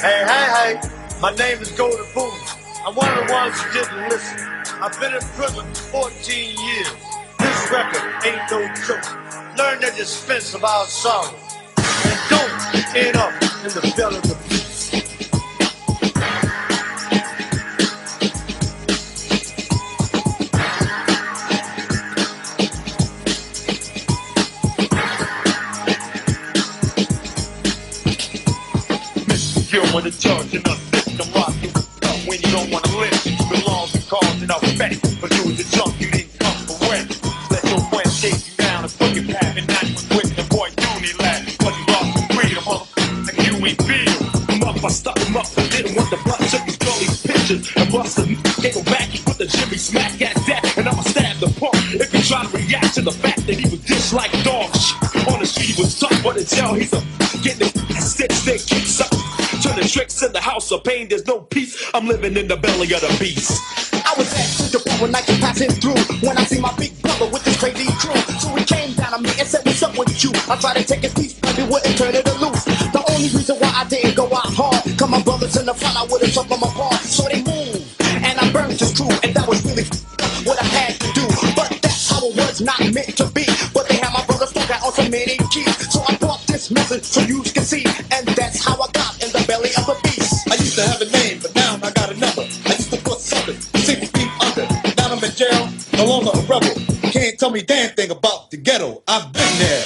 Hey, hey, hey, my name is Golden Boom. I'm one of the ones who didn't listen. I've been in prison for 14 years. This record ain't no joke. Learn the dispense of our sorrow. And don't end up in the belly of the beast. When the charge in us, I'm rocking when you don't want to listen. You belong to cause enough respect. But you was a junk, you didn't come for rent. Let your friends chase you down and put your path. And now you quit the boy Unilag. Cause you lost your freedom, motherfucker, like you ain't feel. I'm up, I stuck him up. I didn't want the blood, took his gully pictures. And busted, they go back, put the Jimmy smack at that. And I'ma stab the punk if you try to react to the fact that he was just like dog shit. On the street he was tough, but in jail he's a getting his stick kicks up. Turning tricks in the house of pain, there's no peace. I'm living in the belly of the beast. I was at the bar when I was passing through when I see my big brother with this crazy crew. So he came down on me and said, "What's up with you?" I tried to take his piece, but he wouldn't turn it loose. The only reason why I didn't go out hard, cause my brothers in the front, I would've took them apart. So they moved, and I burned his crew, and that was really what I had to do. But that's how it was not meant to be. But they had my brother stuck out on so many keys. So I brought this message so you can see, and that's how I got in the belly of a beast. I used to have a name, but now I got a number. I used to put something 6 feet under. Now I'm in jail, no longer a rebel. Can't tell me damn thing about the ghetto. I've been there.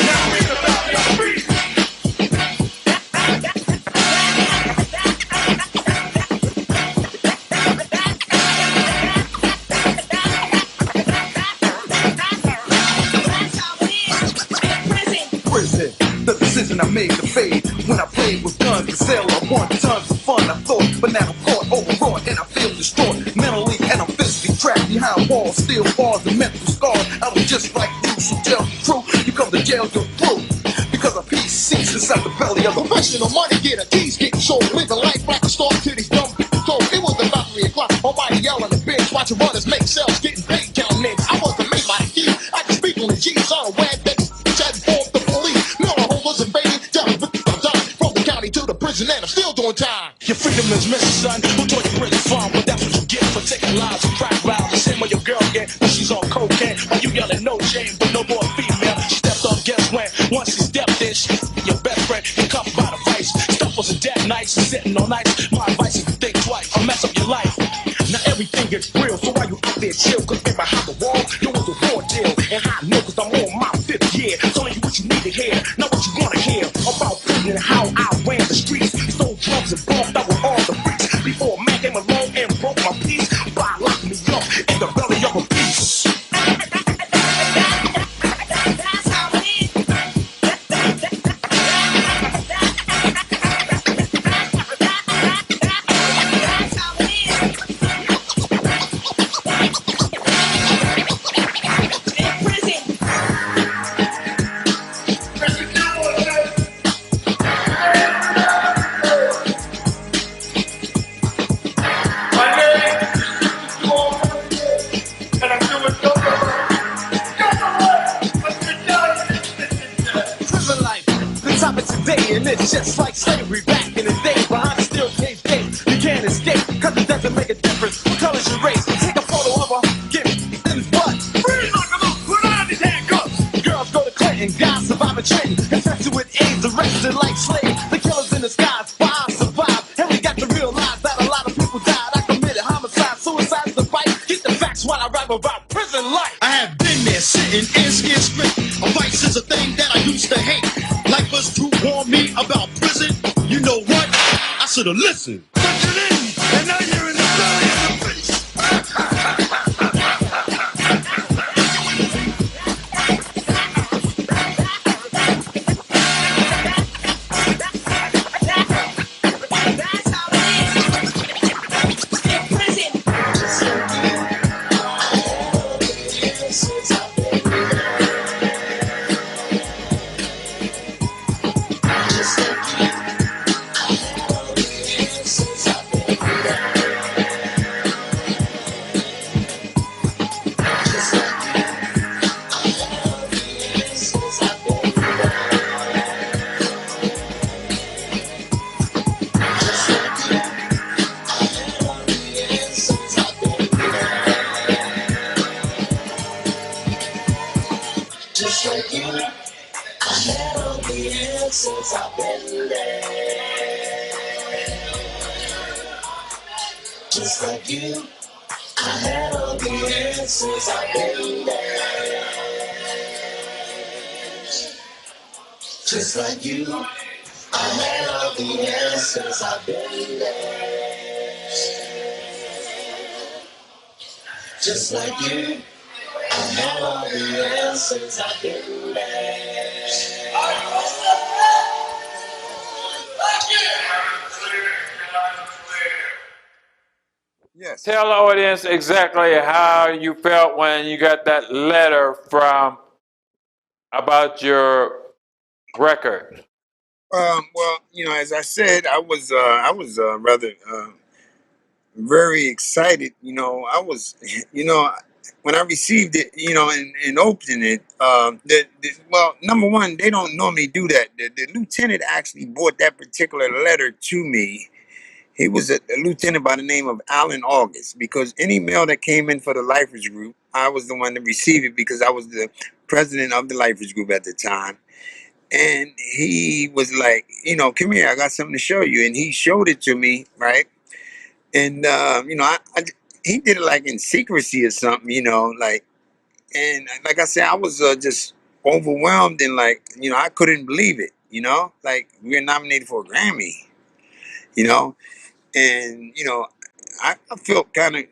Now we're in the belly of the beast. Prison, the decision I made to fade. When I played with guns to sell, I won tons of fun, I thought. But now I'm caught, overwrought, and I feel distraught. Mentally and I'm physically trapped behind walls. Steel bars and mental scars. I was just like you, so tell the truth. You come to jail, you're through. Because a piece seats inside the belly of the Professional money getter, keys getting sold. Living life like a star to these dumb so it was about 3 o'clock. Almighty yelling the bench, watching runners make sales, getting paid, counting names. I wasn't made by the key. I can speak on the G's on a web that tried to form the police. Miller holders invading, down with the dime. From the county to the prison, and I'm still doing time. Your freedom is missing, son. Who told you prison farm? But that's what you get for taking lives and crack rounds. The same way your girl get when she's on cocaine. While you yelling no shame, but no more female. She stepped on guess when. Once she stepped in, she your best friend. You cuffed by the vice. Stuff was a dead nights, sitting on nights. My advice is to think twice or mess up your life. Now everything gets real, so why you out there chill? Cause in behind the wall, there was a raw deal. And I know cause I'm on my 5th year. Telling you what you need to hear, not what you wanna hear. About prison and how I ran the streets. Stole drugs and bumped out with all the freaks. Before a man came along and broke my peace. By locked me up in the belly of a beast. And it's just like slavery back in the day. Behind the steel cage gate, you can't escape, cause it doesn't make a difference what color's your race. Take a photo of her, give it in his butt. Freeze, knock him out, put on these handcuffs. Girls go to Clinton, guys survive in Trenton. Infected with AIDS, arrested like slaves. The killers in the skies, why I survive. And we got to realize that a lot of people died. I committed homicide, suicide's the fight. Get the facts while I rap about prison life. I have been there, sitting in skin split. A vice is a thing that I used to hate. Life was to warn me about prison. You know what? I should've listened. And now you're in the belly of the beast. answers, I've been there. Just like you, I had all the answers, I've been there. Just like you, I had all the answers, I've been there. Just like you, I had all the answers, I've been there. Yes. Tell the audience exactly how you felt when you got that letter from about your record. Well, as I said, I was rather very excited. You know, when I received it, and opened it. Well, number one, they don't normally do that. The lieutenant actually brought that particular letter to me. He was a lieutenant by the name of Alan August, because any mail that came in for the Lifers Group, I was the one to receive it because I was the president of the Lifers Group at the time. And he was like, come here, I got something to show you. And he showed it to me, right? And, he did it like in secrecy or something, and like I said, I was just overwhelmed and like, I couldn't believe it, like we were nominated for a Grammy, you know, and, I felt kind of,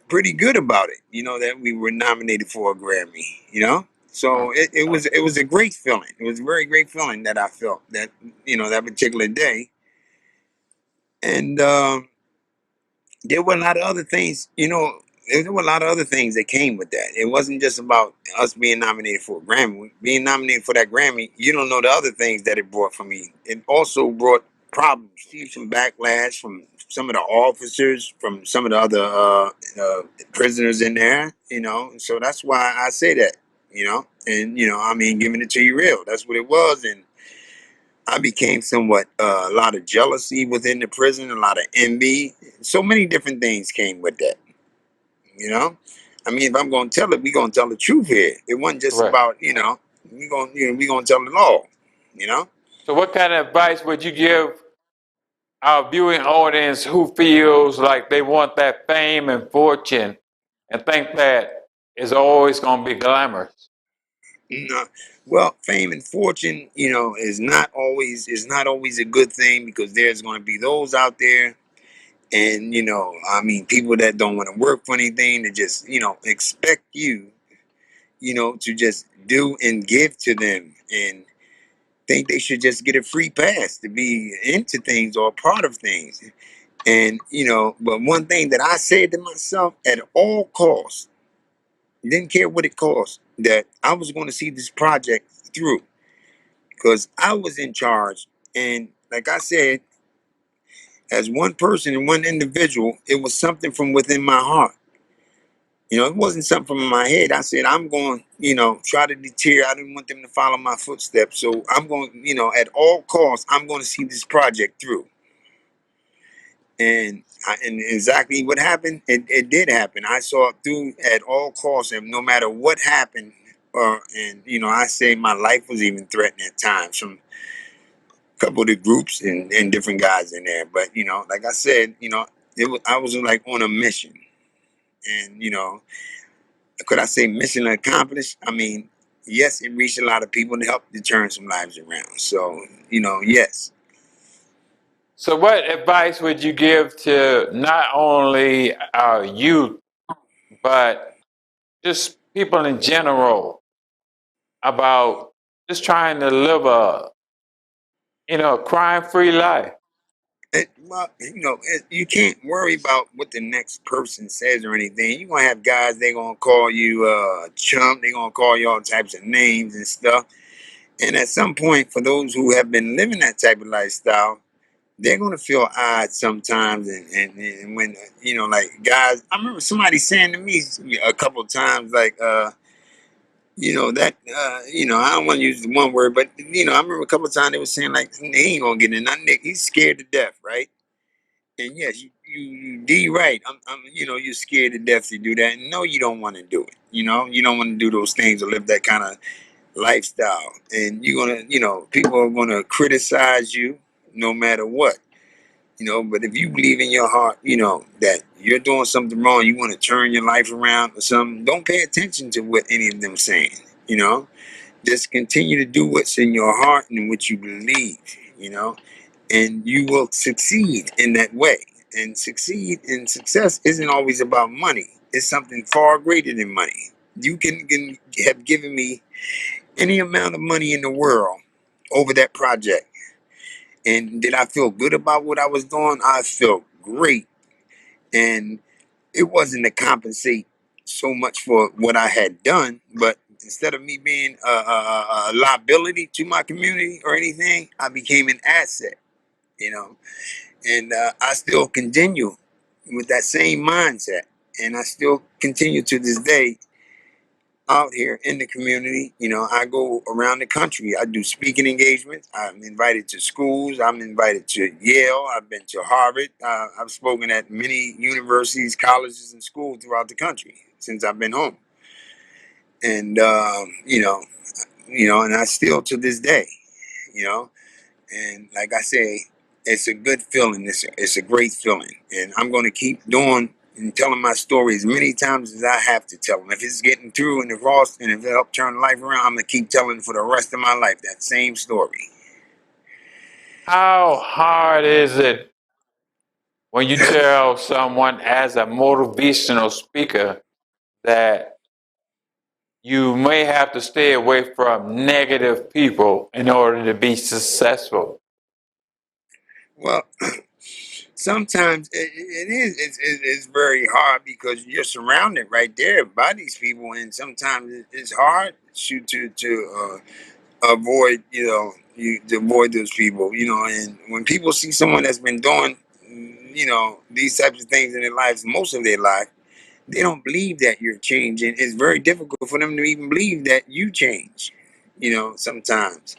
pretty good about it, that we were nominated for a Grammy, So it was a great feeling. It was a very great feeling that I felt that, that particular day. And, there were a lot of other things, there were a lot of other things that came with that. It wasn't just about us being nominated for a Grammy. Being nominated for that Grammy, you don't know the other things that it brought for me. It also brought problems, some backlash from some of the officers, from some of the other prisoners in there, So that's why I say that, And, I mean, giving it to you real. That's what it was. And I became somewhat a lot of jealousy within the prison, a lot of envy. So many different things came with that. You know, I mean, if I'm going to tell it, we're going to tell the truth here. It wasn't just Right. about we going to tell it all. You know. So, what kind of advice would you give our viewing audience who feels like they want that fame and fortune and think that it's always going to be glamorous? No. Well, fame and fortune, is not always a good thing, because there's going to be those out there, and I mean, people that don't want to work for anything, to just expect you, to just do and give to them, and think they should just get a free pass to be into things or a part of things. And, but one thing that I said to myself at all costs, didn't care what it cost, that I was going to see this project through, because I was in charge. And like I said, as one person and one individual, it was something from within my heart. It wasn't something from my head. I said, I'm going, try to deter. I didn't want them to follow my footsteps. So I'm going, at all costs, I'm going to see this project through. And exactly what happened, it did happen. I saw it through at all costs, and no matter what happened, and I say my life was even threatened at times from a couple of the groups and different guys in there. But like I said, I was like on a mission, and could I say mission accomplished? I mean, yes, it reached a lot of people and helped to turn some lives around. So yes. So, what advice would you give to not only our youth, but just people in general about just trying to live a crime-free life? Well, you can't worry about what the next person says or anything. You're gonna have guys, they're gonna call you chump, they're gonna call you all types of names and stuff. And at some point, for those who have been living that type of lifestyle, they're gonna feel odd sometimes. And when like guys, I remember somebody saying to me a couple of times, like that I don't want to use the one word, but I remember a couple of times they were saying like he ain't gonna get in nothing. He's scared to death, right? And yes, you right. You're scared to death to do that. And no, you don't want to do it. You don't want to do those things or live that kind of lifestyle. And you're gonna, people are gonna criticize you no matter what. But if you believe in your heart, that you're doing something wrong, you want to turn your life around or something, don't pay attention to what any of them saying, Just continue to do what's in your heart and what you believe, and you will succeed in that way. And success isn't always about money. It's something far greater than money. You can have given me any amount of money in the world over that project. And did I feel good about what I was doing? I felt great. And it wasn't to compensate so much for what I had done, but instead of me being a liability to my community or anything, I became an asset, And I still continue with that same mindset. And I still continue to this day out here in the community. I go around the country. I do speaking engagements. I'm invited to schools. I'm invited to Yale. I've been to Harvard. I've spoken at many universities, colleges, and schools throughout the country since I've been home. And, and I still to this day, and like I say, it's a good feeling. It's a great feeling. And I'm going to keep doing and telling my story as many times as I have to tell them. If it's getting through and if it help turn life around, I'm going to keep telling it for the rest of my life, that same story. How hard is it when you tell someone as a motivational speaker that you may have to stay away from negative people in order to be successful? Well, sometimes it's very hard because you're surrounded right there by these people, and sometimes it's hard to avoid to avoid those people, and when people see someone that's been doing these types of things in their lives most of their life, they don't believe that you're changing. It's very difficult for them to even believe that you change, sometimes.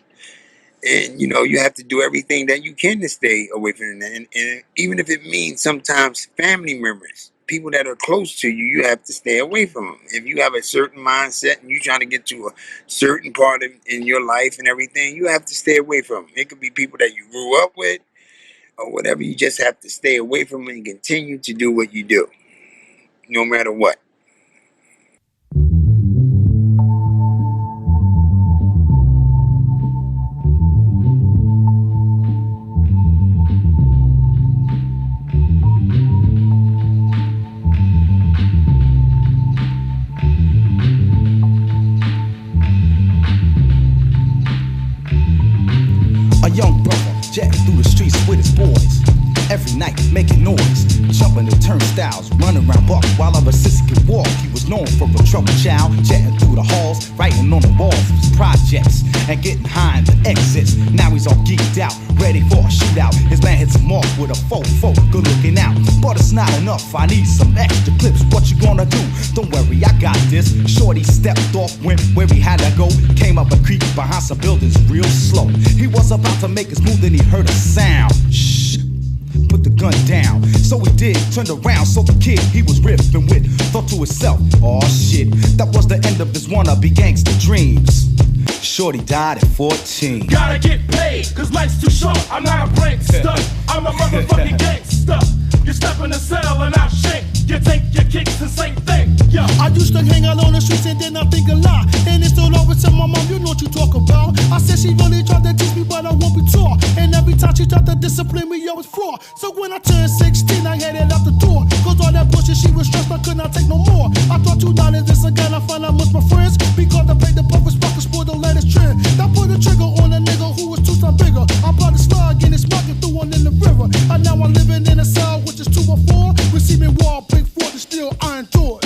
And, you have to do everything that you can to stay away from them. And even if it means sometimes family members, people that are close to you, you have to stay away from them. If you have a certain mindset and you're trying to get to a certain part in your life and everything, you have to stay away from them. It could be people that you grew up with or whatever. You just have to stay away from them and continue to do what you do, no matter what. A young brother jetting through the streets with his boys. Every night making noise, jumping the turnstiles, running around buck while other sisters could walk. He was known for a troubled child, jetting through the halls, writing on the walls of his projects, and getting high in the exits. Now he's all geeked out, ready for a shootout. His man hits him off with a fofo, good looking out. But it's not enough, I need some extra clips. What you gonna do? Don't worry, I got this. Shorty stepped off, went where he had to go. Came up a creek behind some buildings real slow. He was about to make his move, then he heard a sound. Shh. Put the gun down, so he did, turned around, so the kid he was riffing with thought to himself, oh shit, that was the end of his wannabe gangster dreams. Shorty died at 14. Gotta get paid, cause life's too short. I'm not a prankster, I'm a motherfucking gangster. You step in the cell and I'll shake. You take your kicks and same thing, yo. I used to hang out on the streets and then I think a lot. And it's still always tell my mom, you know what you talk about. I said she really tried to teach me, but I won't be taught. And every time she tried to discipline me, I was fraud. So when I turned 16, I headed out the door. Cause all that bullshit, she was stressed, I could not take no more. I thought $2 is a gun, I found out most my friends. Because I paid the purpose, fuck the spoil the latest trend. I put a trigger on a nigga who was 2 times bigger. I bought a slug and it's smoking through one in the river. And now I'm living in a cell, which is 2 or 4. Receiving wall, big 4 to steal iron doors.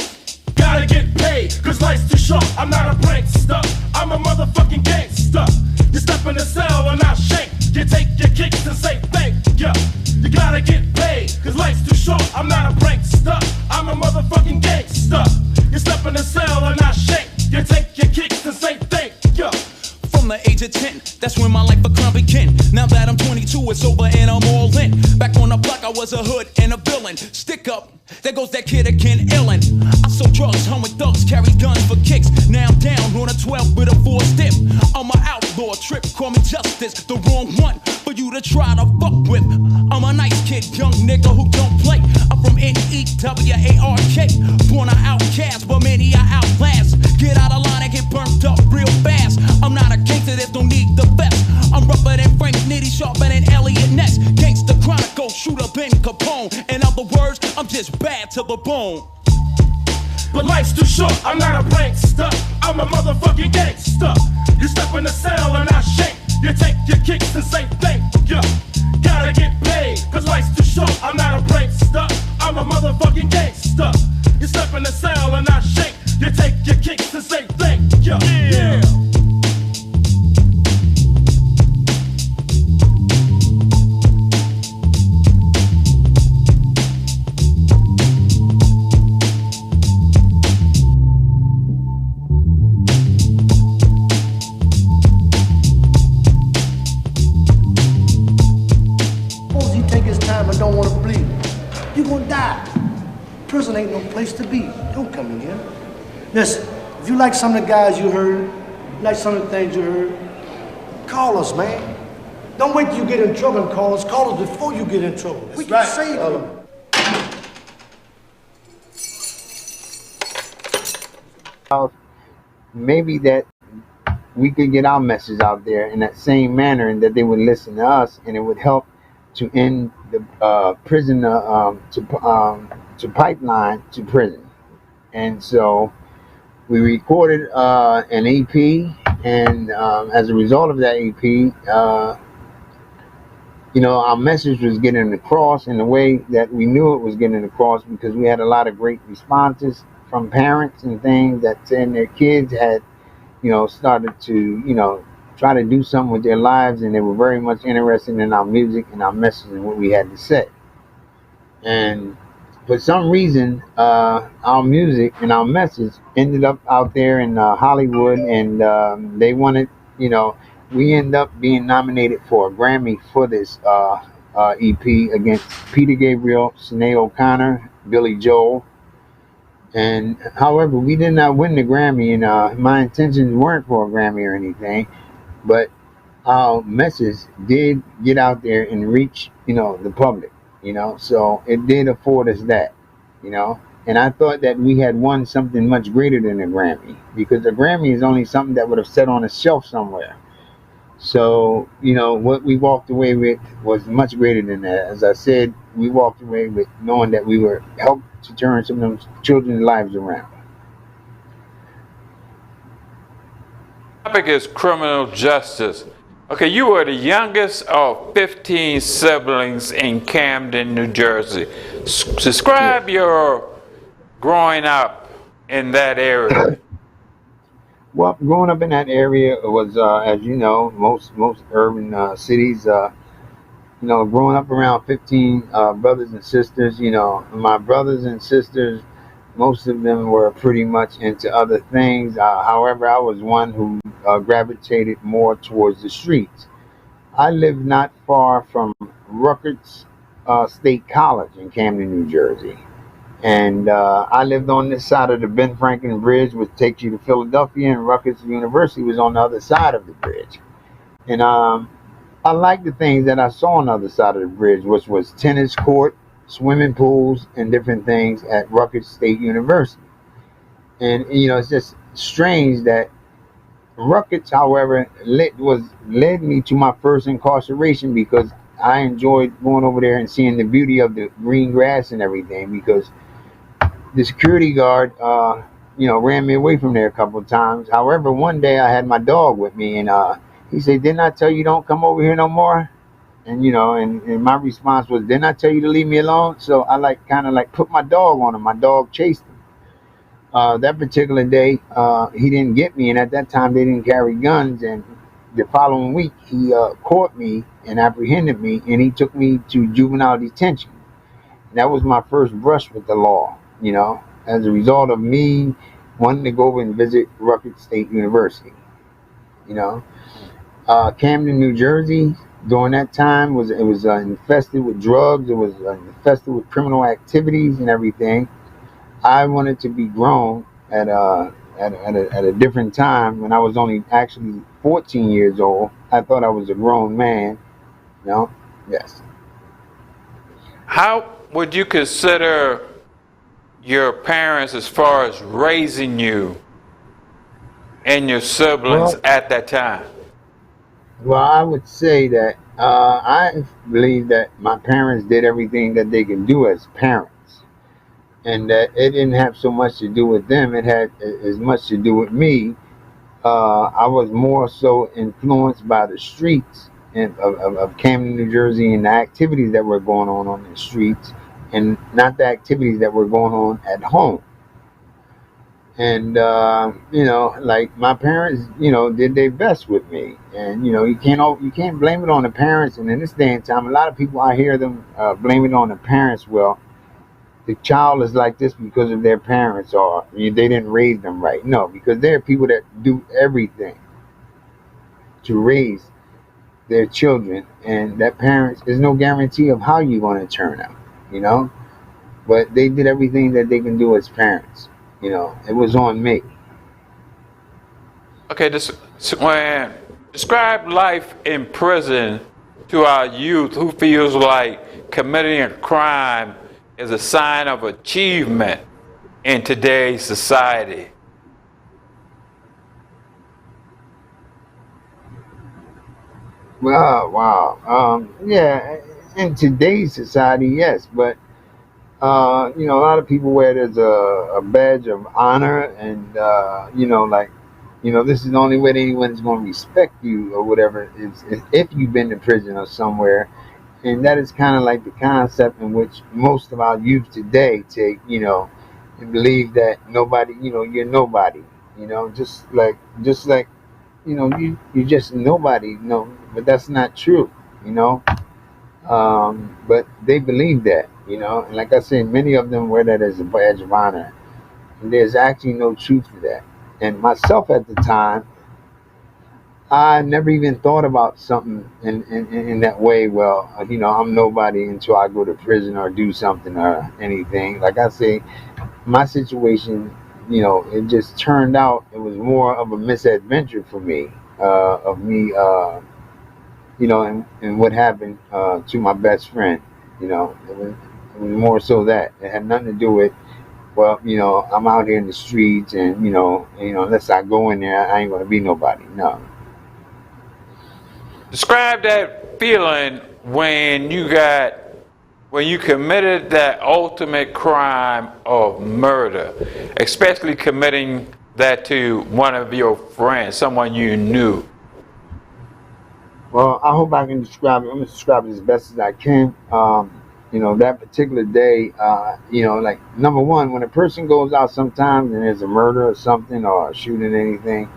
Gotta get paid, cause life's too short. I'm not a prankster, I'm a motherfucking gangster. You step in the cell and I'll shake. You take your kicks and say thank ya. You gotta get paid, cause life's too short. I'm not a prankster, I'm a motherfucking gangster. You step in the cell and I'll shake. You take your kicks and say thank ya. From the age of 10, that's when my life a crime began. Now that I'm 22, it's over and I'm all in. Back on the block, I was a hood and a villain. Stick up. There goes that kid again, illin'. I sold drugs, hung with thugs, carry guns for kicks. Now I'm down on a 12 with a 4-step. I'm an outlaw, trip, call me justice. The wrong one for you to try to fuck with. I'm a nice kid, young nigga who don't play. I'm from N-E-W-A-R-K. Born an outcast, but many are outlast. Get out of line and get burnt up real fast. I'm not a gangster, there's no need the best. I'm rougher than Frank Nitty, sharper than Elliot Ness. Gangsta Chronicle, shooter Ben Capone. In other words, I'm just bad to the bone. But life's too short, I'm not a prankster. I'm a motherfucking gangster. You step in the cell and I shake. You take your kicks and say thank you. Gotta get paid, cause life's too short. I'm not a prankster. I'm a motherfucking gangster. You step in the cell and I shake. You take your kicks and say thank you. Yeah. Suppose he take his time and don't want to bleed. You gonna die. Prison ain't no place to be. Don't come in here. Listen, if you like some of the guys you heard, like some of the things you heard, call us, man. Don't wait till you get in trouble and call us. Call us before you get in trouble. We can save you. Maybe that we could get our message out there in that same manner, and that they would listen to us, and it would help to end the prison to pipeline to prison. And so we recorded an EP, and as a result of that EP, our message was getting across in the way that we knew it was getting across, because we had a lot of great responses from parents and things that saying their kids had, started to, try to do something with their lives, and they were very much interested in our music and our message and what we had to say. And for some reason, our music and our message ended up out there in Hollywood, and they wanted, we ended up being nominated for a Grammy for this EP against Peter Gabriel, Sinead O'Connor, Billy Joel. And however, we did not win the Grammy, and my intentions weren't for a Grammy or anything, but our message did get out there and reach, the public, so it did afford us that, and I thought that we had won something much greater than a Grammy, because a Grammy is only something that would have sat on a shelf somewhere. So, what we walked away with was much greater than that. As I said, we walked away with knowing that we were helped to turn some of those children's lives around. The topic is criminal justice. Okay, you were the youngest of 15 siblings in Camden, New Jersey. Describe your growing up in that area. Well, growing up in that area was, as you know, most urban cities, growing up around 15 brothers and sisters, my brothers and sisters, most of them were pretty much into other things. However, I was one who gravitated more towards the streets. I lived not far from Rutgers State College in Camden, New Jersey. And I lived on this side of the Ben Franklin Bridge, which takes you to Philadelphia, and Rutgers University was on the other side of the bridge. And I liked the things that I saw on the other side of the bridge, which was tennis court, swimming pools, and different things at Rutgers State University. And, it's just strange that Rutgers, however, led me to my first incarceration, because I enjoyed going over there and seeing the beauty of the green grass and everything, because the security guard, ran me away from there a couple of times. However, one day I had my dog with me, and he said, "Didn't I tell you don't come over here no more?" And, and my response was, "Didn't I tell you to leave me alone?" So I kind of put my dog on him. My dog chased him. That particular day, he didn't get me, and at that time they didn't carry guns. And the following week, he caught me and apprehended me, and he took me to juvenile detention. And that was my first brush with the law, as a result of me wanting to go over and visit Rutgers State University. Camden, New Jersey, during that time was infested with drugs. It was infested with criminal activities and everything. I wanted to be grown at a different time when I was only actually 14 years old. I thought I was a grown man. No, yes. How would you consider your parents as far as raising you and your siblings Well, at that time? well, I would say that I believe that my parents did everything that they can do as parents, and that it didn't have so much to do with them. It had as much to do with me. I was more so influenced by the streets of Camden, New Jersey, and the activities that were going on the streets, and not the activities that were going on at home. And like my parents, did their best with me, and you can't blame it on the parents. And in this day and time, a lot of people, I hear them blame it on the parents. Well, the child is like this because of their parents, or they didn't raise them right. No, because there are people that do everything to raise their children, and that parents, there's no guarantee of how you're going to turn out, you know. But they did everything that they can do as parents. It was on me. Okay, when describe life in prison to our youth who feels like committing a crime is a sign of achievement in today's society. Wow, wow. Yeah, in today's society, yes, but a lot of people wear it as a badge of honor, and like, this is the only way that anyone's going to respect you or whatever is if you've been to prison or somewhere. And that is kind of like the concept in which most of our youth today take, and believe that nobody, you're nobody, just like, you just nobody, but that's not true, you know. But they believe that, and like I said, many of them wear that as a badge of honor. And there's actually no truth to that. And myself at the time, I never even thought about something in that way. Well, I'm nobody until I go to prison or do something or anything. Like I say, my situation, it just turned out it was more of a misadventure for me, of me, and what happened to my best friend. It was more so that it had nothing to do with, well, I'm out here in the streets, and unless I go in there, I ain't gonna be nobody. No. Describe that feeling when you committed that ultimate crime of murder, especially committing that to one of your friends, someone you knew. Well, I hope I can describe it. I'm gonna describe it as best as I can. That particular day, like number one, when a person goes out sometimes and there's a murder or something or a shooting anything,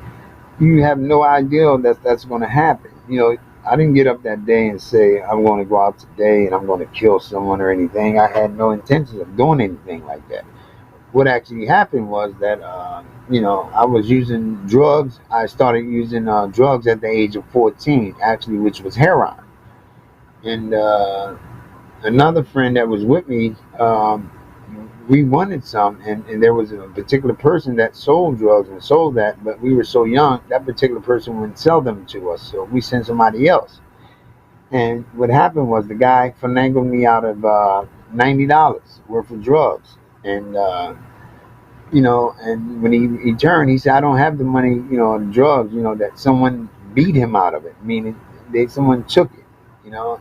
you have no idea that that's going to happen. I didn't get up that day and say I'm going to go out today and I'm going to kill someone or anything. I had no intentions of doing anything like that. What actually happened was that I was using drugs. I started using drugs at the age of 14, actually, which was heroin. And another friend that was with me, we wanted some, and there was a particular person that sold drugs and sold that, but we were so young, that particular person wouldn't sell them to us, so we sent somebody else. And what happened was the guy finagled me out of $90 worth of drugs. And and when he turned, he said, "I don't have the money, the drugs, that someone beat him out of it, meaning someone took it, you know."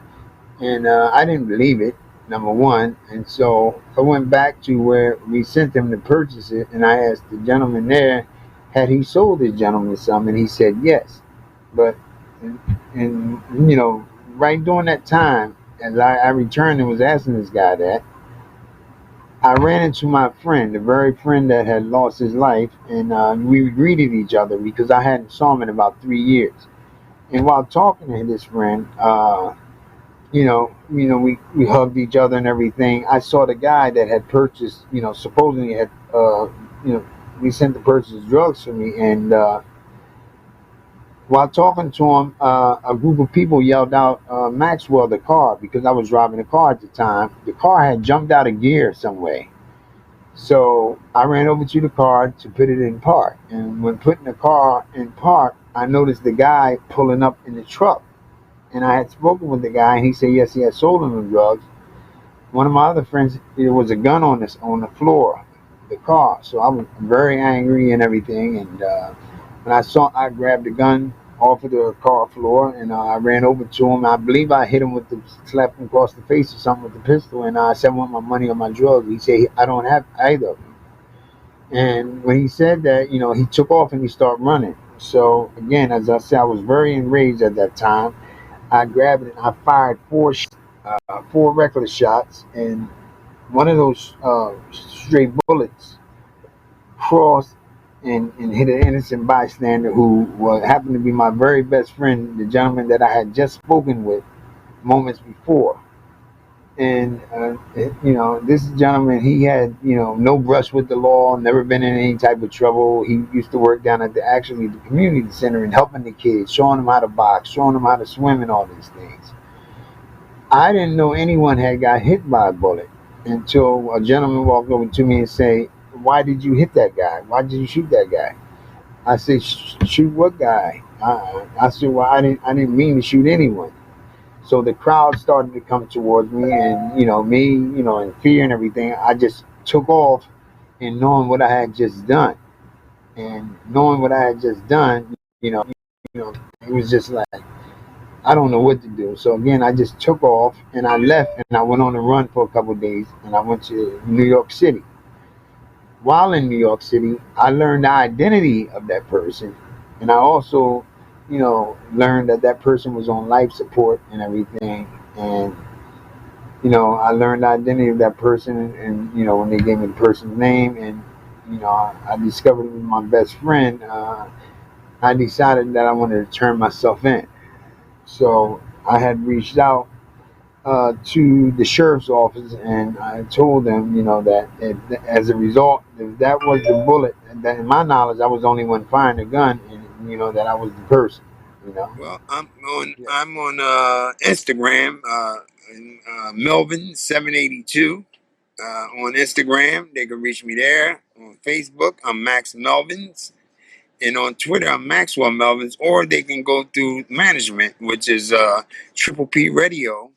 And I didn't believe it, number one. And so I went back to where we sent them to purchase it, and I asked the gentleman there, had he sold this gentleman some, and he said yes. But and right during that time, as I returned and was asking this guy that, I ran into my friend, the very friend that had lost his life, and we greeted each other because I hadn't saw him in about 3 years. And while talking to this friend, we hugged each other and everything. I saw the guy that had purchased, supposedly had, we sent to purchase drugs for me, and While talking to him, a group of people yelled out Maxwell the car because I was driving the car at the time. The car had jumped out of gear some way. So I ran over to the car to put it in park. And when putting the car in park, I noticed the guy pulling up in the truck. And I had spoken with the guy, and he said yes, he had sold him the drugs. One of my other friends, there was a gun on the floor, of the car. So I was very angry and everything. And when I grabbed the gun off of the car floor, and I ran over to him. I believe I hit him with the slapped him across the face or something with the pistol. And I said, "I want my money or my drugs." He said, "I don't have either of them." And when he said that, he took off and he started running. So again, as I said, I was very enraged at that time. I grabbed it and I fired four reckless shots, and one of those stray bullets crossed and hit an innocent bystander who happened to be my very best friend, the gentleman that I had just spoken with moments before. And this gentleman, he had no brush with the law, never been in any type of trouble. He used to work down at the community center and helping the kids, showing them how to box, showing them how to swim and all these things. I didn't know anyone had got hit by a bullet until a gentleman walked over to me and say, "Why did you hit that guy? Why did you shoot that guy?" I said, "Shoot what guy?" I said, "Well, I didn't mean to shoot anyone." So the crowd started to come towards me, and me, in fear and everything, I just took off, and knowing what I had just done, it was just like I don't know what to do. So again, I just took off and I left, and I went on a run for a couple of days, and I went to New York City. While in New York City, I learned the identity of that person, and I also, learned that that person was on life support and everything, and I learned the identity of that person, and when they gave me the person's name, and I discovered it was my best friend. I decided that I wanted to turn myself in. So I had reached out to the sheriff's office, and I told them, that as a result, if that was the bullet, that in my knowledge, I was the only one firing the gun, and that I was the person. Well, I'm on Yeah. I'm on Instagram, Melvin782. On Instagram, they can reach me there. On Facebook, I'm Max Melvins. And on Twitter, I'm Maxwell Melvins. Or they can go through management, which is Triple P Radio.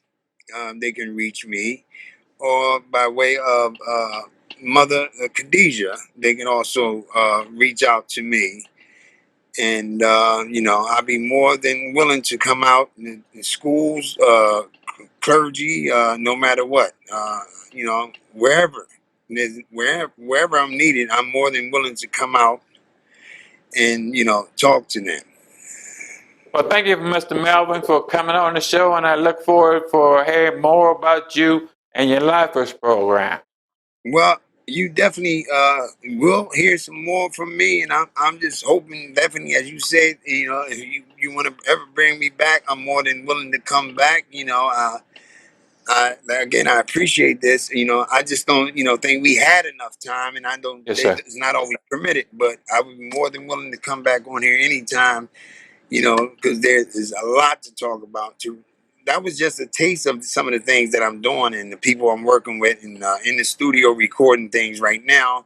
They can reach me. Or by way of Mother Khadijah, they can also reach out to me. And I'll be more than willing to come out in schools, clergy, no matter what, wherever, wherever I'm needed, I'm more than willing to come out and talk to them. Well, thank you, Mr. Melvin, for coming on the show, and I look forward for hearing more about you and your Lifers program. Well, you definitely will hear some more from me, and I'm just hoping, definitely, as you said, if you want to ever bring me back, I'm more than willing to come back. Again, I appreciate this. I just don't, think we had enough time, and I don't. Yes, sir. It's not always permitted, but I would be more than willing to come back on here anytime. Because there is a lot to talk about. That was just a taste of some of the things that I'm doing and the people I'm working with, and in the studio recording things right now.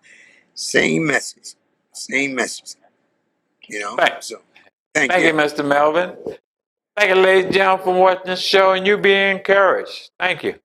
Same message, same message. Thank, So thank thank you, you. Mr. Melvin. Thank you, ladies and gentlemen, for watching the show, and you be encouraged. Thank you.